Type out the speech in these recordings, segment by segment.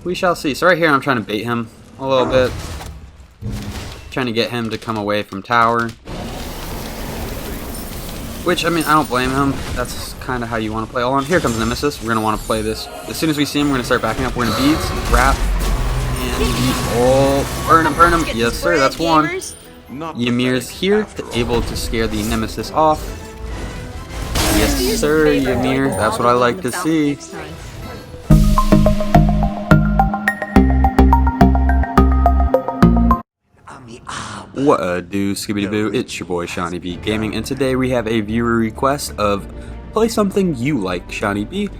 We shall see. So right here I'm trying to bait him a little bit. Trying to get him to come away from tower. Which, I mean, I don't blame him. That's kind of how you want to play. Hold on, here comes Nemesis. We're going to want to play this. As soon as we see him, we're going to start backing up. We're going to beads, wrap, and burn him, burn him. Yes, sir, that's one. Ymir's here, able to scare the Nemesis off. Yes, sir, Ymir. That's what I like to see. What a do, skibbity boo, it's your boy Seanyb Gaming, and today we have a viewer request of play something you like, Seanyb.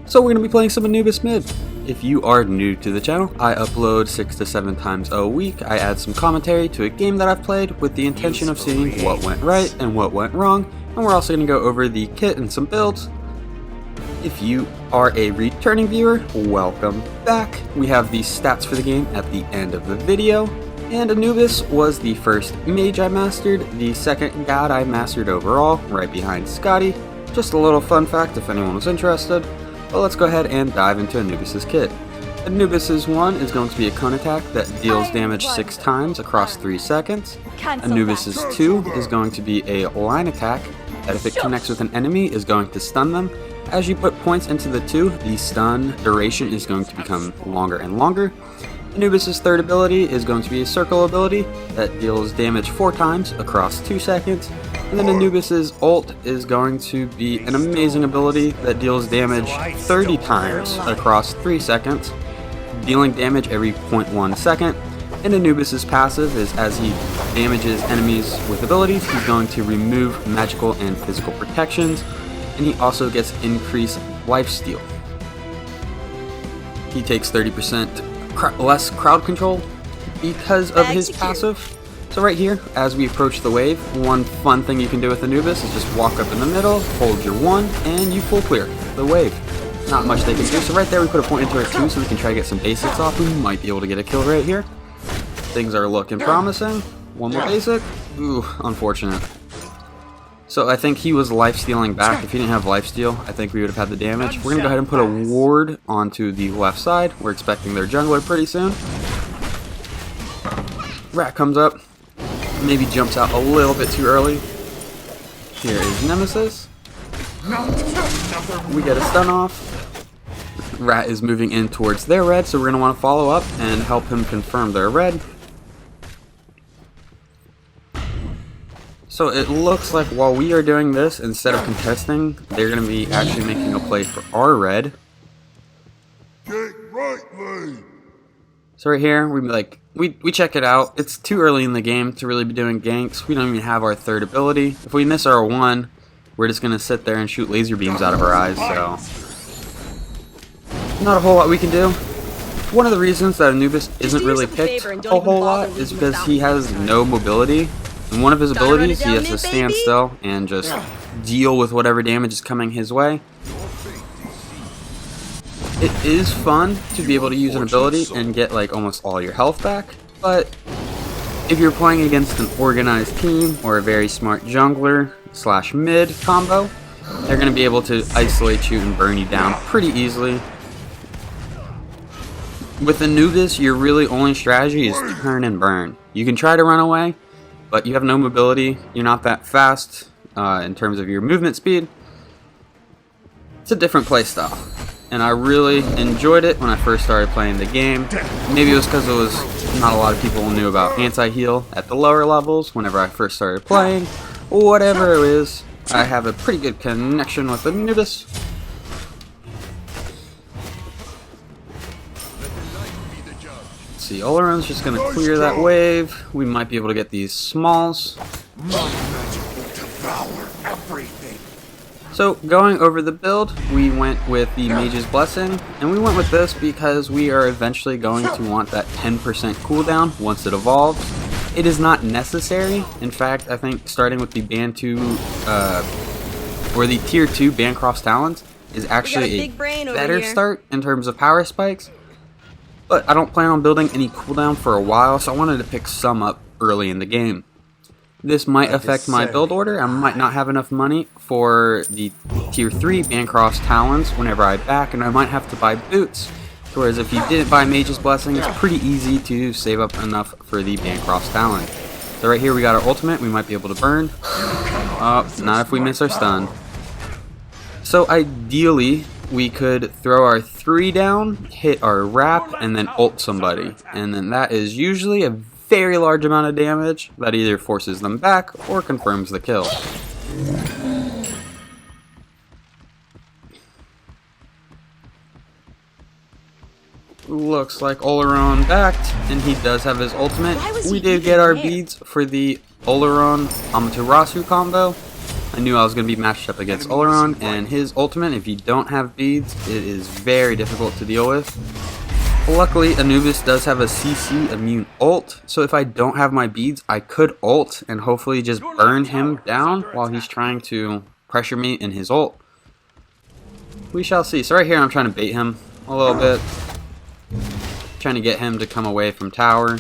So we're going to be playing some Anubis mid. If you are new to the channel, I upload 6 to 7 times a week. I add some commentary to a game that I've played with the intention of seeing what went right and what went wrong, and we're also going to go over the kit and some builds. If you are a returning viewer, welcome back. We have the stats for the game at the end of the video. And Anubis was the first Mage I mastered, the second god I mastered overall, right behind Scotty. Just a little fun fact if anyone was interested. But let's go ahead and dive into Anubis's kit. Anubis's one is going to be a cone attack that deals damage 6 times across 3 seconds. Anubis's 2 is going to be a line attack that if it connects with an enemy is going to stun them. As you put points into the 2, the stun duration is going to become longer and longer. Anubis's third ability is going to be a circle ability that deals damage 4 times across 2 seconds. And then Anubis's ult is going to be an amazing ability that deals damage 30 times across 3 seconds, dealing damage every 0.1 second. And Anubis's passive is as he damages enemies with abilities, he's going to remove magical and physical protections, and he also gets increased lifesteal. He takes 30% less crowd control because of his passive. So right here, as we approach the wave, one fun thing you can do with Anubis is just walk up in the middle, hold your 1, and you full clear the wave. Not much they can do. So right there we put a point into it too, so we can try to get some basics off. We might be able to get a kill right here. Things are looking promising. One more basic. Ooh, unfortunate. So I think he was lifestealing back. If he didn't have lifesteal, I think we would have had the damage. We're going to go ahead and put a ward onto the left side. We're expecting their jungler pretty soon. Rat comes up. Maybe jumps out a little bit too early. Here is Nemesis. We get a stun off. Rat is moving in towards their red, so we're going to want to follow up and help him confirm their red. So it looks like while we are doing this, instead of contesting, they're going to be actually making a play for our red. So right here, we check it out. It's too early in the game to really be doing ganks. We don't even have our third ability. If we miss our 1, we're just going to sit there and shoot laser beams out of our eyes. So not a whole lot we can do. One of the reasons that Anubis isn't really picked a whole lot is because he has no mobility. And one of his abilities, he has to stand still and just deal with whatever damage is coming his way. It is fun to be able to use an ability and get like almost all your health back, but if you're playing against an organized team or a very smart jungler / mid combo, they're going to be able to isolate you and burn you down pretty easily. With Anubis, your really only strategy is turn and burn. You can try to run away, but you have no mobility, you're not that fast in terms of your movement speed. It's a different playstyle, and I really enjoyed it when I first started playing the game. Maybe it was because not a lot of people knew about anti-heal at the lower levels whenever I first started playing. Whatever it is, I have a pretty good connection with Anubis. See, Oleron's just going to clear that wave. We might be able to get these smalls. So, going over the build, we went with the Mage's Blessing, and we went with this because we are eventually going to want that 10% cooldown once it evolves. It is not necessary. In fact, I think starting with the or the Tier 2 Bancroft's Talons is actually a better start in terms of power spikes. But I don't plan on building any cooldown for a while, so I wanted to pick some up early in the game. This might affect my build order. I might not have enough money for the Tier 3 Bancroft's Talons whenever I back, and I might have to buy boots to Whereas if you didn't buy Mage's Blessing, it's pretty easy to save up enough for the Bancroft's Talon. So right here we got our ultimate, we might be able to burn. Not if we miss our stun. So ideally, we could throw our 3 down, hit our wrap, and then ult somebody. And then that is usually a very large amount of damage that either forces them back or confirms the kill. Looks like Oleron backed, and he does have his ultimate. We did get our beads for the Oleron Amaterasu combo. I knew I was going to be matched up against Oleron, and his ultimate, if you don't have beads, it is very difficult to deal with. Luckily, Anubis does have a CC immune ult, so if I don't have my beads, I could ult and hopefully just burn him down while he's trying to pressure me in his ult. We shall see. So right here, I'm trying to bait him a little bit. Trying to get him to come away from tower.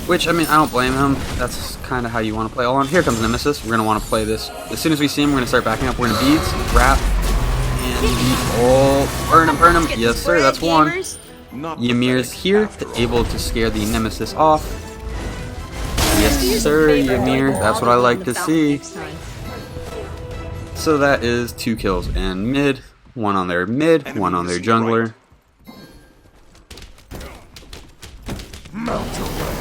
Which, I mean, I don't blame him. That's kind of how you want to play. Hold on, here comes Nemesis. We're going to want to play this. As soon as we see him, we're going to start backing up. We're going to beads, wrap, and burn him, burn him. Yes, sir, that's one. Ymir's here, able to scare the Nemesis off. Yes, sir, Ymir. That's what I like to see. So that is 2 kills. And mid, 1 on their mid, 1 on their jungler.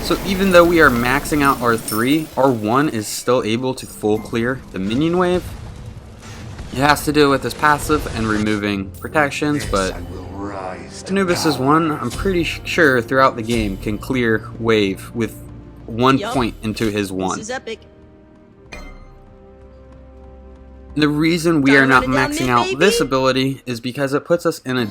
So even though we are maxing out our 3, our 1 is still able to full clear the minion wave. It has to do with his passive and removing protections, but Anubis' 1, I'm pretty sure throughout the game, can clear wave with 1 point into his 1. This is epic. The reason we are not maxing out this ability is because it puts us in a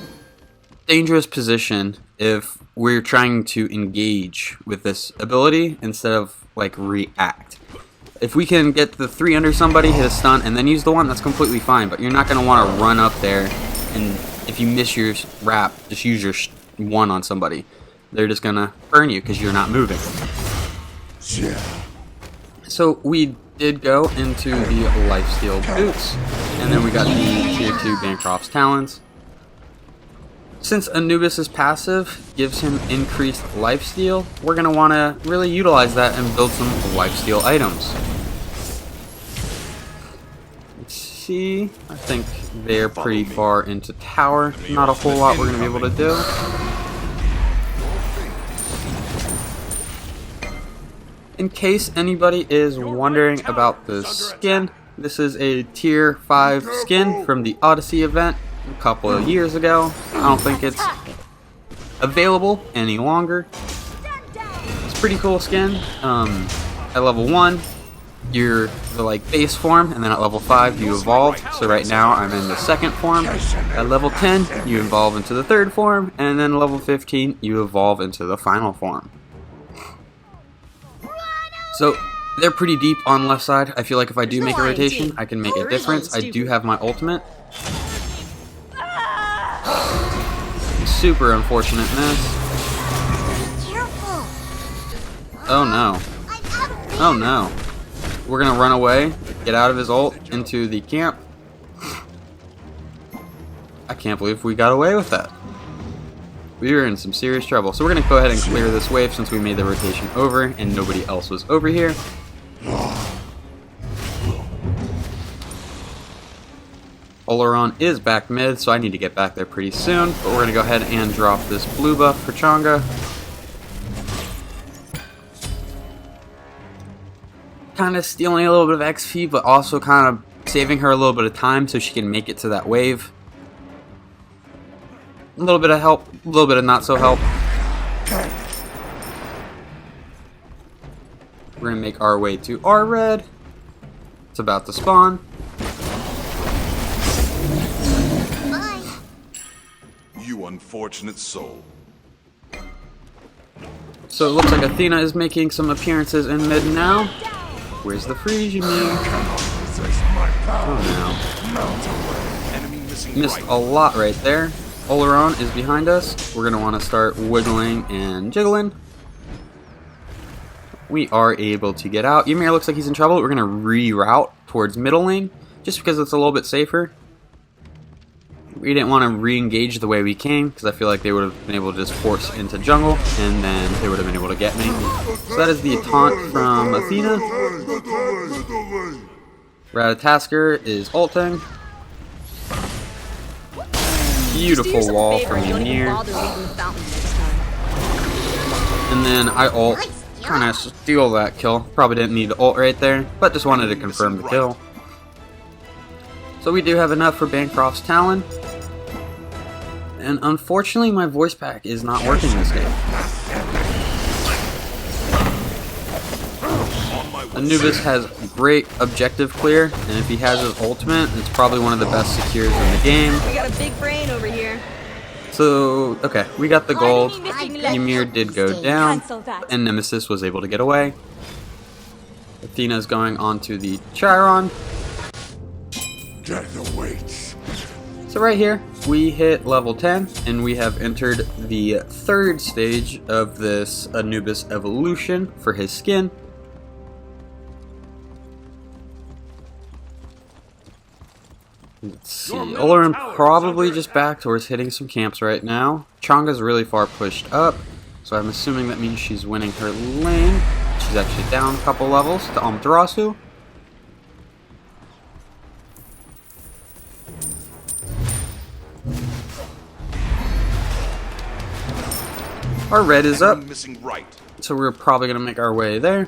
dangerous position if we're trying to engage with this ability instead of like react. If we can get the 3 under somebody, hit a stun, and then use the 1, that's completely fine, but you're not going to want to run up there and if you miss your wrap, just use your 1 on somebody. They're just going to burn you because you're not moving. So we did go into the lifesteal boots, and then we got the tier 2 Bancroft's Talons. Since Anubis' passive gives him increased lifesteal, we're going to want to really utilize that and build some lifesteal items. Let's see, I think they're pretty far into tower. Not a whole lot we're going to be able to do. In case anybody is wondering about the skin, this is a tier 5 skin from the Odyssey event a couple of years ago. I don't think it's available any longer. It's a pretty cool skin. At level 1, you're the like base form, and then at level 5 you evolve. So right now I'm in the 2nd form. At level 10 you evolve into the 3rd form, and then level 15 you evolve into the final form. So they're pretty deep on left side. I feel like if I do make a rotation, I can make a difference. I do have my ultimate. Super unfortunate miss. Oh no. Oh no. We're gonna run away, get out of his ult, into the camp. I can't believe we got away with that. We were in some serious trouble. So we're gonna go ahead and clear this wave since we made the rotation over and nobody else was over here. Oleron is back mid, so I need to get back there pretty soon. But we're going to go ahead and drop this blue buff for Chang'e. Kind of stealing a little bit of XP, but also kind of saving her a little bit of time so she can make it to that wave. A little bit of help, a little bit of not so help. We're going to make our way to our red. It's about to spawn. You unfortunate soul. So it looks like Athena is making some appearances in mid now. Where's the freeze, you mean? Oh no. Missed a lot right there. Oleron is behind us. We're going to want to start wiggling and jiggling. We are able to get out. Ymir looks like he's in trouble. We're going to reroute towards middle lane just because it's a little bit safer. We didn't want to re-engage the way we came, because I feel like they would have been able to just force into jungle, and then they would have been able to get me. So that is the taunt from Athena. Ratatasker is ulting. Beautiful wall from Ymir. And then I ult, kind of steal that kill. Probably didn't need the ult right there, but just wanted to confirm the kill. So we do have enough for Bancroft's Talon. And unfortunately my voice pack is not working this game. Anubis has great objective clear, and if he has his ultimate, it's probably one of the best secures in the game. We got a big brain over here. So, okay, we got the gold. Ymir did go down, and Nemesis was able to get away. Athena's going on to the Chiron. Death awaits. So right here, we hit level 10, and we have entered the third stage of this Anubis evolution for his skin. Let's see, Olerin probably just back towards hitting some camps right now. Chonga's really far pushed up, so I'm assuming that means she's winning her lane. She's actually down a couple levels to Amaterasu. Our red is up, Missing right. so we're probably going to make our way there.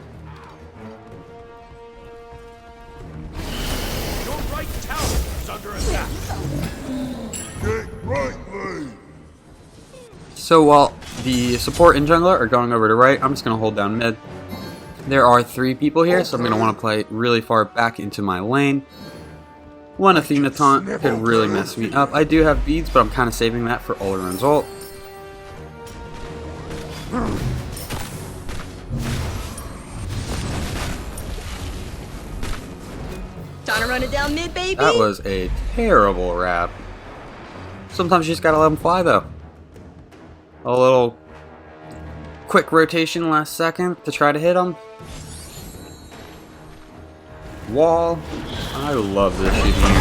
Your right tower is under attack. Get right lane. So while the support and jungler are going over to right, I'm just going to hold down mid. There are 3 people here, so I'm going to want to play really far back into my lane. One Athena taunt could really mess me up. I do have beads, but I'm kind of saving that for Olerin's ult. Time to run it down mid, baby. That was a terrible wrap. Sometimes you just gotta let them fly, though. A little quick rotation last second to try to hit them. Wall. I love this shit here.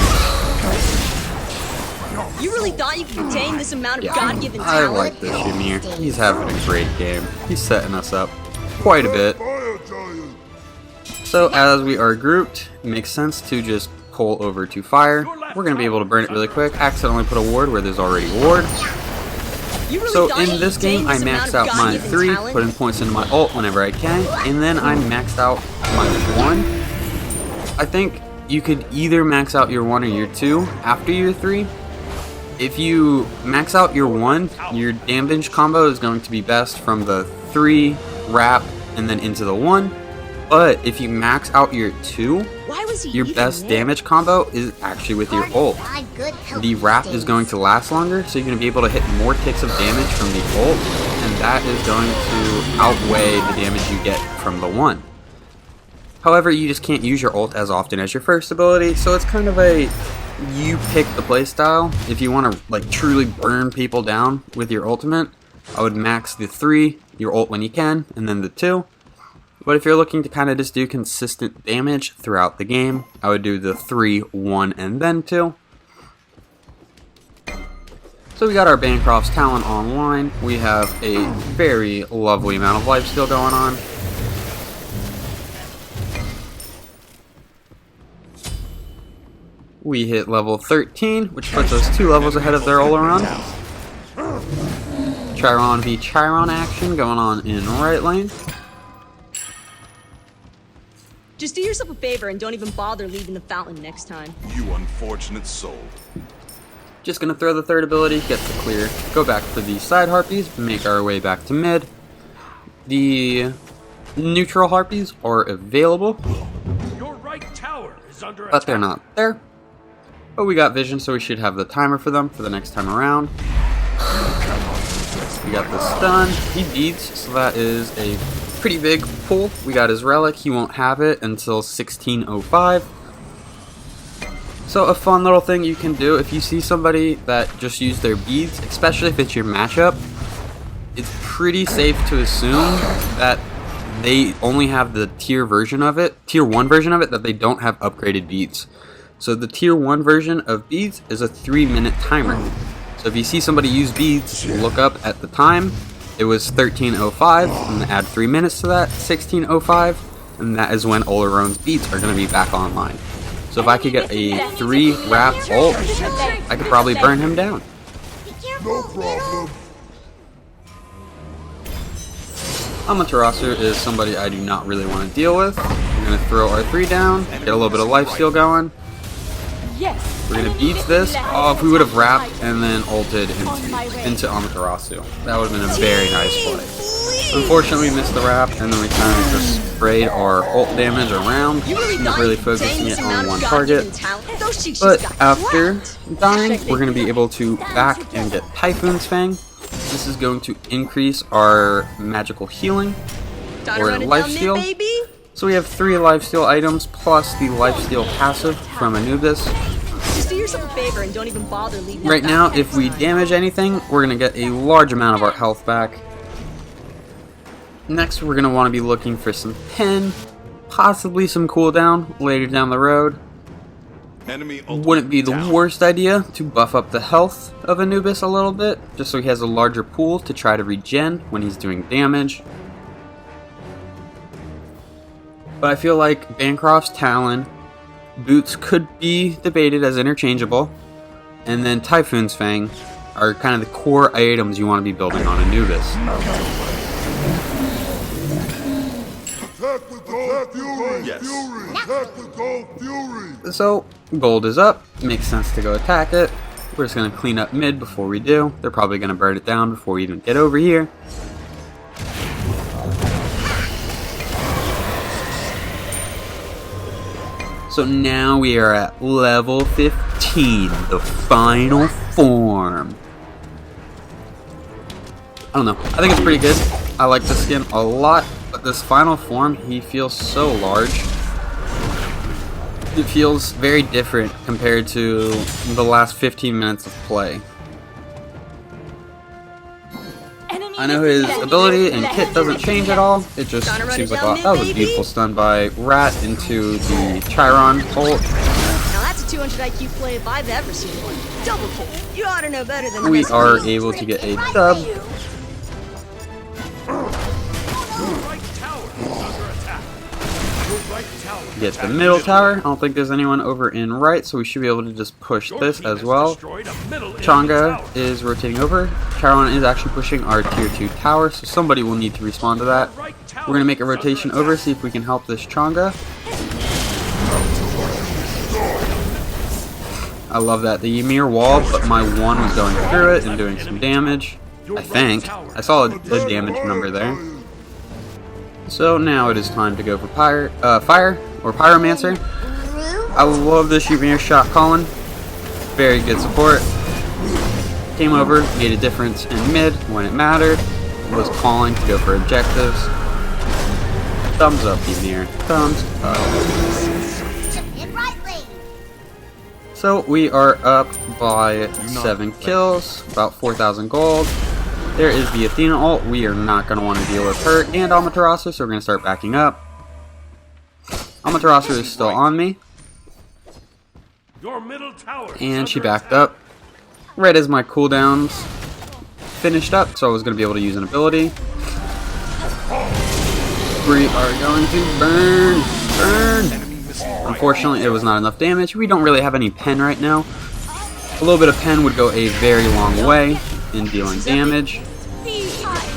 You really thought you could contain this amount of Yeah, God-given I talent? like this Ymir. He's having a great game. He's setting us up quite a bit. So as we are grouped, it makes sense to just pull over to fire. We're going to be able to burn it really quick. Accidentally put a ward where there's already a ward. You really So thought you in could this contain game, I this max amount out of my God-given 3, talent? put in points into my ult whenever I can, and then I max out my 1. I think you could either max out your 1 or your 2 after your 3. If you max out your 1, your damage combo is going to be best from the 3 wrap and then into the 1. But if you max out your 2, Why was he your even best there? damage combo is actually with your ult. The wrap is going to last longer, so you're going to be able to hit more ticks of damage from the ult, and that is going to outweigh the damage you get from the 1. However, you just can't use your ult as often as your first ability, so it's kind of a you pick the playstyle. If you want to like truly burn people down with your ultimate, I would max the 3, your ult when you can, and then the 2. But if you're looking to kind of just do consistent damage throughout the game, I would do the 3, 1, and then 2. So we got our Bancroft's Talon online. We have a very lovely amount of life still going on. We hit level 13, which puts us 2 levels ahead of their Oleron. Chiron v Chiron action going on in right lane. Just do yourself a favor and don't even bother leaving the fountain next time. You unfortunate soul. Just gonna throw the 3rd ability, get the clear, go back for the side harpies, make our way back to mid. The neutral harpies are available, Your right tower is under but they're not there. But we got vision, so we should have the timer for them for the next time around. We got the stun. He beats, so that is a pretty big pull. We got his relic. He won't have it until 1605. So a fun little thing you can do if you see somebody that just used their beads, especially if it's your matchup, it's pretty safe to assume that they only have the tier 1 version of it, that they don't have upgraded beads. So the tier 1 version of beads is a 3-minute timer. So if you see somebody use beads, look up at the time. It was 13:05, and add 3 minutes to that, 16:05, and that is when Oleron's beads are going to be back online. So if I could get a 3-wrap ult, I could probably burn him down. No problem. Amaterasu is somebody I do not really want to deal with. We're going to throw our 3 down, get a little bit of lifesteal going. We're going to beat this. Oh, if we would have wrapped and then ulted into Amaterasu. That would have been a very nice play. Unfortunately, we missed the wrap, and then we kind of just sprayed our ult damage around, not really focusing it on one target. But after dying, we're going to be able to back and get Typhon's Fang. This is going to increase our magical healing, or lifesteal. So we have 3 lifesteal items, plus the lifesteal passive from Anubis. Just do yourself a favor and don't even bother leaving. Right now, if we damage anything, we're going to get a large amount of our health back. Next, we're going to want to be looking for some pen, possibly some cooldown later down the road. Wouldn't be the worst idea to buff up the health of Anubis a little bit, just so he has a larger pool to try to regen when he's doing damage. But I feel like Bancroft's Talon, boots could be debated as interchangeable, and then Typhon's Fang are kind of the core items you want to be building on Anubis. Attack with gold fury! Yes. Fury! Attack with gold fury! So, gold is up, makes sense to go attack it. We're just going to clean up mid before we do. They're probably going to burn it down before we even get over here. So now we are at level 15, the final form. I don't know, I think it's pretty good. I like the skin a lot, but this final form, he feels so large. It feels very different compared to the last 15 minutes of play. I know his ability and kit doesn't change at all. It just seems like that was a beautiful stun by Rat into the Chiron ult. Now that's a 200 IQ play if I've ever seen one. Double kill. You ought to know better than the We rest of are us. able to get a dub. Get the middle tower. I don't think there's anyone over in right, so we should be able to just push this as well. Changa is rotating over. Chiron is actually pushing our tier 2 tower, so somebody will need to respond to that. We're going to make a rotation over, see if we can help this Changa. I love that. The Ymir wall, but my 1 was going through it and doing some damage. I think. I saw a damage number there. So now it is time to go for fire or Pyromancer. I love this Ymir shot calling. Very good support. Came over, made a difference in mid when it mattered. Was calling to go for objectives. Thumbs up, Ymir. Thumbs up. So we are up by 7 kills, about 4,000 gold. There is the Athena ult. We are not going to want to deal with her and Amaterasu, so we're going to start backing up. Amaterasu is still on me. And she backed up. Right as my cooldowns finished up, so I was going to be able to use an ability. We are going to burn. Unfortunately, it was not enough damage. We don't really have any pen right now. A little bit of pen would go a very long way in dealing damage.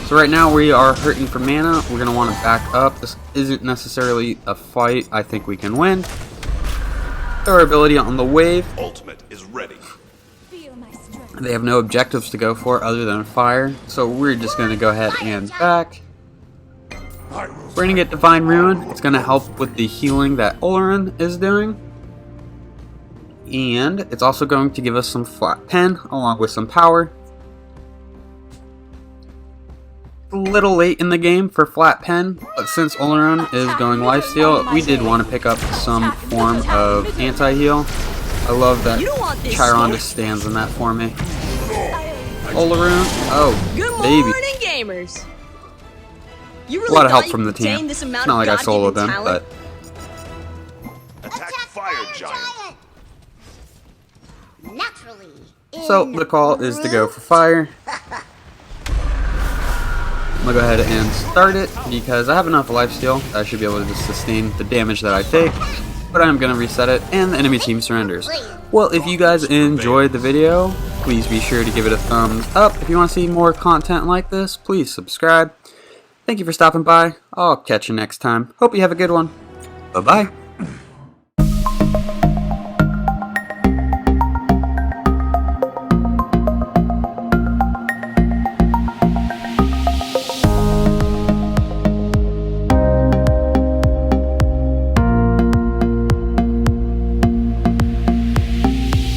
So right now we are hurting for mana. We're going to want to back up. This isn't necessarily a fight I think we can win. Throw our ability on the wave. Ultimate is ready. They have no objectives to go for other than fire, so we're just going to go ahead and back. We're going to get Divine Ruin. It's going to help with the healing that Oleron is doing. And it's also going to give us some flat pen along with some power. A little late in the game for flat pen, but since Oleron is going lifesteal, we did want to pick up some form of anti-heal. I love that Chiron just stands in that for me. Oleron, oh, Good baby. morning, gamers. You A really lot of help thought from you the could contain team. this It's amount not of like I soloed God-given them, talent? but Attack fire giant. naturally. So the call is to go for fire. I'm gonna go ahead and start it because I have enough lifesteal. I should be able to just sustain the damage that I take. But I'm gonna reset it and the enemy team surrenders. Well, if you guys enjoyed the video, please be sure to give it a thumbs up. If you want to see more content like this, please subscribe. Thank you for stopping by. I'll catch you next time. Hope you have a good one. Bye-bye.